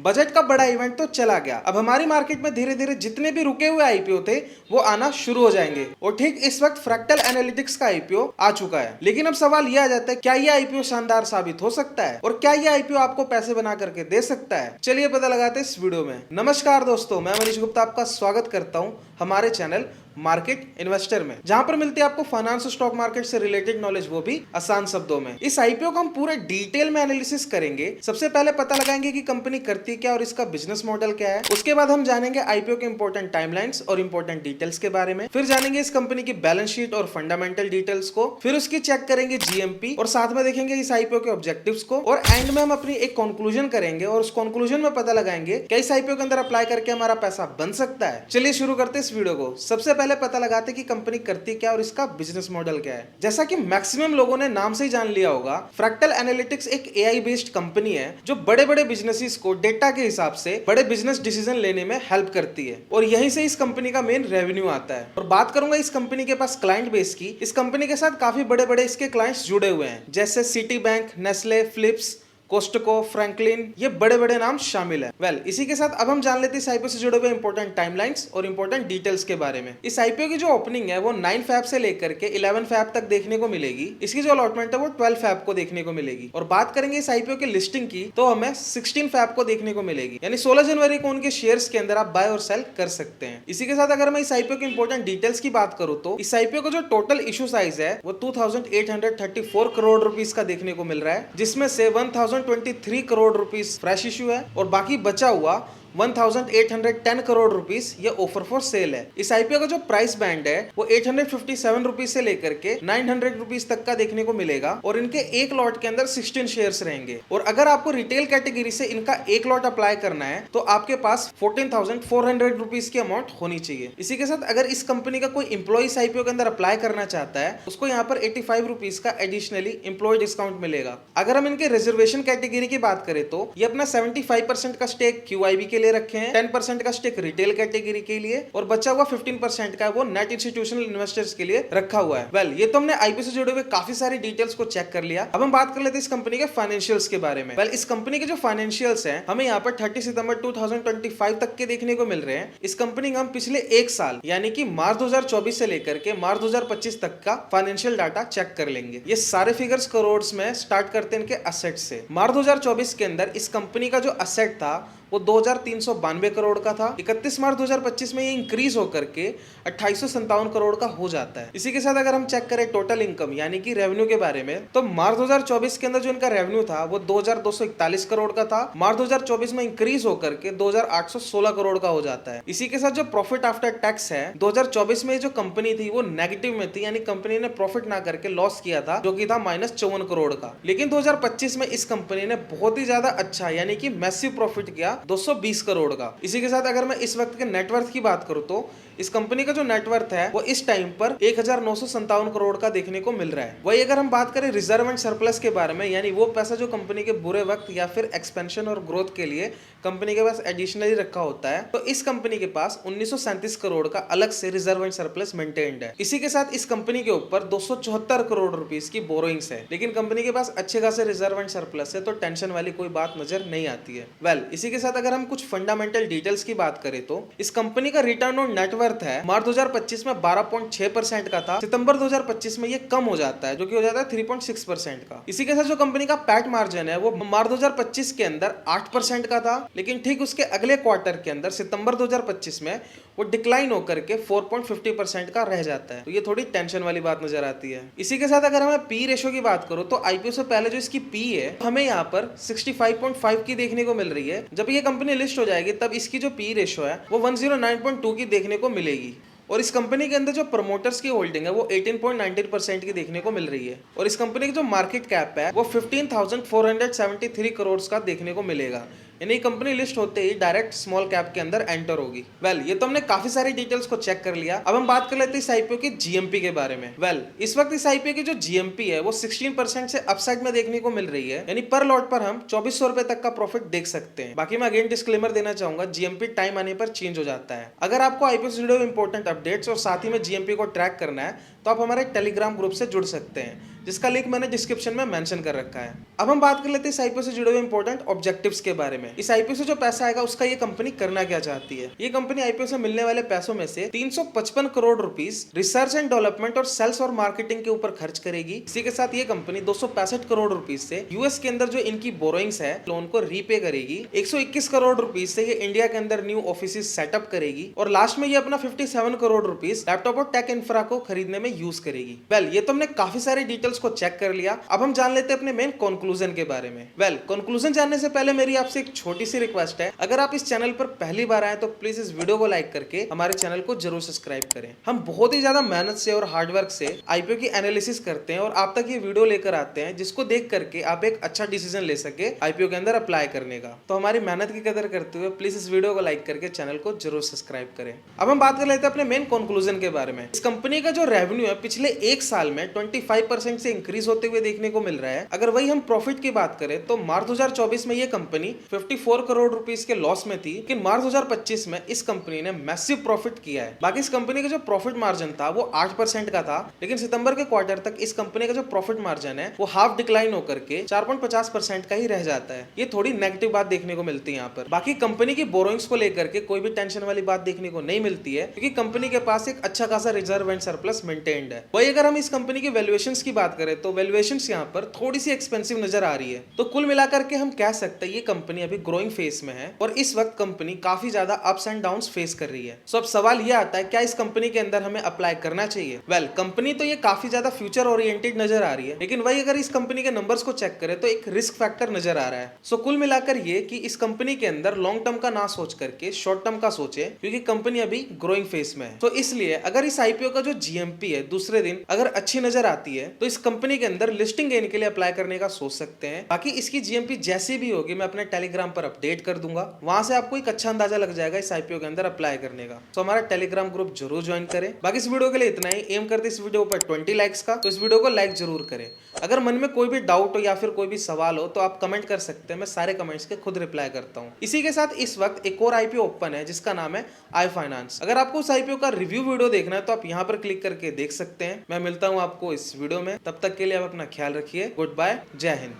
Budget का बड़ा event तो चला गया, अब हमारी मार्केट में धीरे धीरे जितने भी रुके हुए आईपीओ थे वो आना शुरू हो जाएंगे और ठीक इस वक्त फ्रैक्टल एनालिटिक्स का आईपीओ आ चुका है। लेकिन अब सवाल यह आ जाता है, क्या ये आईपीओ शानदार साबित हो सकता है और क्या ये आईपीओ आपको पैसे बना करके दे सकता है? चलिए पता लगाते हैं इस वीडियो में। नमस्कार दोस्तों, मैं मनीष गुप्ता आपका स्वागत करता हूं हमारे चैनल मार्केट इन्वेस्टर में, जहां पर मिलती है आपको फाइनेंस और स्टॉक मार्केट से रिलेटेड नॉलेज, वो भी आसान शब्दों में। इस आईपीओ का हम पूरे डिटेल में एनालिसिस करेंगे। सबसे पहले पता लगाएंगे कि कंपनी करती क्या और इसका बिजनेस मॉडल क्या है। उसके बाद हम जानेंगे आईपीओ के इंपॉर्टेंट टाइमलाइंस और इंपॉर्टेंट डिटेल्स के बारे में। फिर जानेंगे इस कंपनी की बैलेंस शीट और फंडामेंटल डिटेल्स को। फिर उसकी चेक करेंगे जीएमपी और साथ में देखेंगे इस आईपीओ के ऑब्जेक्टिव्स को। और एंड में हम अपनी एक कंक्लूजन करेंगे और उस कंक्लूजन में पता लगाएंगे क्या इस आईपीओ के अंदर अप्लाई करके हमारा पैसा बन सकता है। चलिए शुरू करते हैं इस वीडियो को। सबसे पहले पता लगाते कि कंपनी करती क्या और इसका बिजनेस मॉडल क्या है। जैसा कि मैक्सिमम लोगों ने नाम से ही जान लिया होगा, फ्रैक्टल एनालिटिक्स एक एआई बेस्ड कंपनी है जो बड़े बड़े बिजनेसेस को डेटा के हिसाब से बड़े बिजनेस डिसीजन लेने में हेल्प करती है और यहीं से इस कंपनी का मेन रेवेन्यू आता है। और बात करूंगा इस कंपनी के पास क्लाइंट बेस की। इस कंपनी के साथ काफी बड़े बड़े इसके क्लाइंट्स जुड़े हुए हैं, जैसे Citibank, Nestle, Philips, Costco, Franklin, ये बड़े बड़े नाम शामिल है। इसी के साथ अब हम जान लेते हैं इस आईपीओ से जुड़े हुए इंपॉर्टेंट टाइमलाइंस और इंपॉर्टेंट डिटेल्स के बारे में। इस आईपीओ की जो ओपनिंग है वो 9 फैब से लेकर के 11 फैब तक देखने को मिलेगी। इसकी जो अलॉटमेंट है वो 12 फैब को देखने को मिलेगी। और बात करेंगे इस आईपीओ की लिस्टिंग की तो हमें 16 फैब को देखने को मिलेगी, यानी 16 जनवरी को उनके शेयर्स के अंदर आप बाय और सेल कर सकते हैं। इसी के साथ अगर मैं इस आईपीओ की इंपॉर्टेंट डिटेल्स की बात करूं तो इस आईपीओ का जो टोटल इशू साइज है वो 2834 करोड़ रुपीस का देखने को मिल रहा है, जिसमें से 1023 करोड़ रुपीस फ्रेश इशू है और बाकी बचा हुआ 1810 करोड़ रुपीस ये ऑफर फॉर सेल है। इस आईपीओ का जो प्राइस बैंड है वो 857 रुपीस से लेकर के 900 रुपीस तक का देखने को मिलेगा और इनके एक लॉट के अंदर 16 शेयर्स रहेंगे। और अगर आपको रिटेल कैटेगरी से इनका एक लॉट अप्लाई करना है तो आपके पास 14,400 रुपीस की अमाउंट होनी चाहिए। इसी के साथ अगर इस कंपनी का कोई इंप्लॉय इस आईपीओ के अंदर अप्लाई करना चाहता है उसको यहाँ पर 85 रुपीस का एडिशनली इंप्लॉय डिस्काउंट मिलेगा। अगर हम इनके रिजर्वेशन कैटेगरी की बात करें तो ये अपना 75% का स्टेक क्यूआईबी के लिए रखे हैं, 10% का स्टेक रिटेल कैटेगरी के लिए और बचा हुआ 15% का वो नेट इंस्टीट्यूशनल इन्वेस्टर्स के लिए रखा हुआ है। ये तो हमने आईपीओ से जुड़े हुए काफी सारी डिटेल्स को चेक कर लिया। अब हम बात कर लेते हैं इस कंपनी के फाइनेंशियल्स के बारे में। इस कंपनी के जो फाइनेंशियल्स हैं हमें यहाँ पर 30 सितंबर 2025 तक के देखने को मिल रहे हैं। इस कंपनी का हम पिछले एक साल यानी कि मार्च 2024 से लेकर के मार्च 2025 तक का फाइनेंशियल डाटा चेक कर लेंगे। ये सारे फिगर्स करोड़ में स्टार्ट करते हैं इनके असेट से। मार्च 2024 के अंदर इस कंपनी का जो असेट था वो 2392 करोड़ का था। 31 मार्च 2025 में ये इंक्रीज होकर के 2857 करोड़ का हो जाता है। इसी के साथ अगर हम चेक करें टोटल इनकम यानी कि रेवेन्यू के बारे में तो मार्च 2024 के अंदर जो इनका रेवेन्यू था वो 2241 करोड़ का था। मार्च 2024 में इंक्रीज होकर के 2816 करोड़ का हो जाता है। इसी के साथ जो प्रॉफिट आफ्टर टैक्स है 2024 में जो कंपनी थी वो नेगेटिव में थी, यानी कंपनी ने प्रॉफिट ना करके लॉस किया था जो कि था -54 करोड़ का। लेकिन 2025 में इस कंपनी ने बहुत ही ज्यादा अच्छा यानी कि मैसिव प्रॉफिट किया 220 करोड़ का। इसी के साथ अगर मैं इस वक्त के नेटवर्थ की बात करूं तो इस कंपनी का जो नेटवर्थ है वो इस टाइम पर 1957 करोड़ का देखने को मिल रहा है। वही अगर हम बात करें रिजर्व एंड सरप्लस के बारे में, यानी वो पैसा जो कंपनी के बुरे वक्त या फिर एक्सपेंशन और ग्रोथ के लिए कंपनी के पास एडिशनली रखा होता है, तो इस कंपनी के पास 1937 करोड़ का अलग से रिजर्व एंड सरप्लस मेंटेन्ड है। इसी के साथ इस कंपनी के ऊपर 274 करोड़ रुपीस की बोरोइंग्स है, लेकिन कंपनी के पास अच्छे खासे रिजर्व एंड सरप्लस है तो टेंशन वाली कोई बात नजर नहीं आती है। इसी के साथ अगर हम कुछ फंडामेंटल डिटेल्स की बात करें तो इस कंपनी का रिटर्न ऑन नेटवर्थ है मार्च 2025 में 12.6% का था। सितंबर 2025 में ये कम हो जाता है जो कि हो जाता है 3.6% का। इसी के साथ जो कंपनी का पैट मार्जिन है वो मार्च 2025 के अंदर 8% का था, लेकिन ठीक उसके अगले क्वार्टर के अंदर सितंबर 2025 में वो डिक्लाइन होकर के 4.50% का रह जाता है। तो ये थोड़ी टेंशन वाली बात नजर आती है। इसी के साथ अगर हमें पी रेशो की बात करो तो आईपीओ से पहले जो इसकी पी है हमें यहाँ पर 65.5 की देखने को मिल रही है। जब ये कंपनी लिस्ट हो जाएगी तब इसकी जो पी रेशो है वो 109.2 की देखने को मिलेगी। और इस कंपनी के अंदर जो प्रमोटर्स की होल्डिंग है वो 18.19% की देखने को मिल रही है। और इस कंपनी की जो मार्केट कैप है वो 15,473 करोड़ का देखने को मिलेगा, यानी कंपनी लिस्ट होते ही डायरेक्ट स्मॉल कैप के अंदर एंटर होगी। ये तो हमने काफी सारी डिटेल्स को चेक कर लिया। अब हम बात कर लेते हैं इस आईपीओ की जीएमपी के बारे में। इस वक्त इस आईपीओ की जो जीएमपी है वो 16% से अपसाइड में देखने को मिल रही है, यानी पर लॉट पर हम 2400 रुपए तक का प्रॉफिट देख सकते हैं। बाकी मैं अगेन डिस्क्लेमर देना चाहूंगा, जीएमपी टाइम आने पर चेंज हो जाता है। अगर आपको आईपीओ से जुड़े हुए इंपॉर्टेंट अपडेट्स और साथ ही में जीएमपी को ट्रैक करना है तो आप हमारे टेलीग्राम ग्रुप से जुड़ सकते हैं। जिसका लिंक मैंने डिस्क्रिप्शन में मेंशन कर रखा है। अब हम बात कर लेते हैं इस आईपीओ से जुड़े हुए इंपॉर्टेंट ऑब्जेक्टिव्स के बारे में। इस आईपीओ से जो पैसा आएगा उसका ये कंपनी करना क्या चाहती है। ये कंपनी आईपीओ से मिलने वाले पैसों में से 355 crore rupees research and development और सेल्स और मार्केटिंग के ऊपर खर्च करेगी। इसी के साथ ये कंपनी 265 करोड़ रुपीस से यूएस के अंदर जो इनकी बोरोइंग्स है लोन को रीपे करेगी। 121 करोड़ रुपीस से ये इंडिया के अंदर न्यू ऑफिस सेटअप करेगी और लास्ट में ये अपना 57 करोड़ रुपीस लैपटॉप और टेक इंफ्रा को खरीदने में यूज करेगी। वेल, ये तो हमने काफी सारे डिटेल्स को चेक कर लिया। अब हम जान लेते हैं अपने मेन कंक्लूजन के बारे में। वेल, कंक्लूजन जानने से पहले मेरी आपसे एक छोटी सी रिक्वेस्ट है, अगर आप इस चैनल पर पहली बार आए तो प्लीज इस वीडियो को लाइक करके हमारे चैनल को जरूर सब्सक्राइब करें। हम बहुत ही ज्यादा मेहनत से और हार्डवर्क से आईपीओ की एनालिसिस करते हैं और आप तक ये वीडियो लेकर आते हैं जिसको देख करके आप एक अच्छा डिसीजन ले सके आईपीओ के अंदर अप्लाई करने का। तो हमारी मेहनत की कदर करते हुए प्लीज इस वीडियो को लाइक करके चैनल को जरूर सब्सक्राइब करें। अब हम बात कर लेते हैं अपने मेन कंक्लूजन के बारे में। इस कंपनी का जो रेवेन्यू है पिछले एक साल में 25% से इंक्रीज होते हुए देखने को मिल रहा है। अगर वही हम प्रॉफिट की बात करें तो मार्च 2024 में ये कंपनी 54 करोड़ रुपीस के लॉस में थी, लेकिन मार्च 2025 में इस कंपनी ने मैसिव प्रॉफिट किया है। बाकी इस कंपनी का जो प्रॉफिट मार्जिन था वो 8% का था, लेकिन सितंबर के क्वार्टर तक इस कंपनी का जो प्रॉफिट मार्जिन है वो हाफ डिक्लाइन होकर के 4.50% का ही रह जाता है। ये थोड़ी नेगेटिव बात देखने को मिलती है यहाँ पर। बाकी कंपनी की बोरोइंग्स को लेकर के कोई भी टेंशन वाली बात देखने को नहीं मिलती है, क्योंकि कंपनी के पास एक अच्छा खासा रिजर्व एंड सरप्लस मेंटेन्ड है। वही अगर हम इस कंपनी की वैल्यूएशंस की बात करें तो वैल्यूएशंस यहाँ पर थोड़ी सी एक्सपेंसिव नजर आ रही है। तो कुल मिलाकर के हम कह सकते हैं ये कंपनी अभी ग्रोइंग फेज में है और इस वक्त कंपनी काफी ज्यादा अप्स एंड डाउन्स फेस कर रही है। सो अब सवाल ये आता है, क्या इस कंपनी के अंदर हमें अप्लाई करना चाहिए? वेल, कंपनी तो ये काफी ज्यादा फ्यूचर ओरिएंटेड नजर आ रही है, लेकिन वही अगर इस कंपनी के नंबर्स को चेक करें तो एक रिस्क फैक्टर नजर आ रहा है। सो कुल मिलाकर ये कि इस कंपनी के अंदर लॉन्ग टर्म का ना सोच करके शॉर्ट टर्म का सोचे, क्योंकि कंपनी अभी ग्रोइंग फेज में है। तो इसलिए अगर इस आईपीओ का जो जीएमपी है दूसरे दिन अगर अच्छी नजर आती है तो इस कंपनी के अंदर लिस्टिंग गेन के लिए अप्लाई करने का सोच सकते हैं। बाकी इसकी जीएमपी जैसी भी होगी मैं अपने टेलीग्राम पर अपडेट कर दूंगा, वहां से आपको एक अच्छा अंदाजा लग जाएगा इस आईपीओ के अंदर अप्लाई करने का। तो हमारा टेलीग्राम ग्रुप जरूर ज्वाइन करें। बाकी इस वीडियो के लिए इतना ही। एम करते इस वीडियो पर 20 लाइक्स का, तो इस वीडियो को लाइक जरूर करें। अगर मन में कोई भी डाउट हो या फिर कोई भी सवाल हो तो आप कमेंट कर सकते हैं, मैं सारे कमेंट्स के खुद रिप्लाई करता हूं। इसी के साथ इस वक्त एक और आईपीओ ओपन है जिसका नाम है आई फाइनेंस। अगर आपको उस आईपीओ का रिव्यू वीडियो देखना है तो आप यहाँ पर क्लिक करके देख सकते हैं। मैं मिलता हूँ आपको इस वीडियो में, तब तक के लिए आप अपना ख्याल रखिए। गुड बाय, जय हिंद।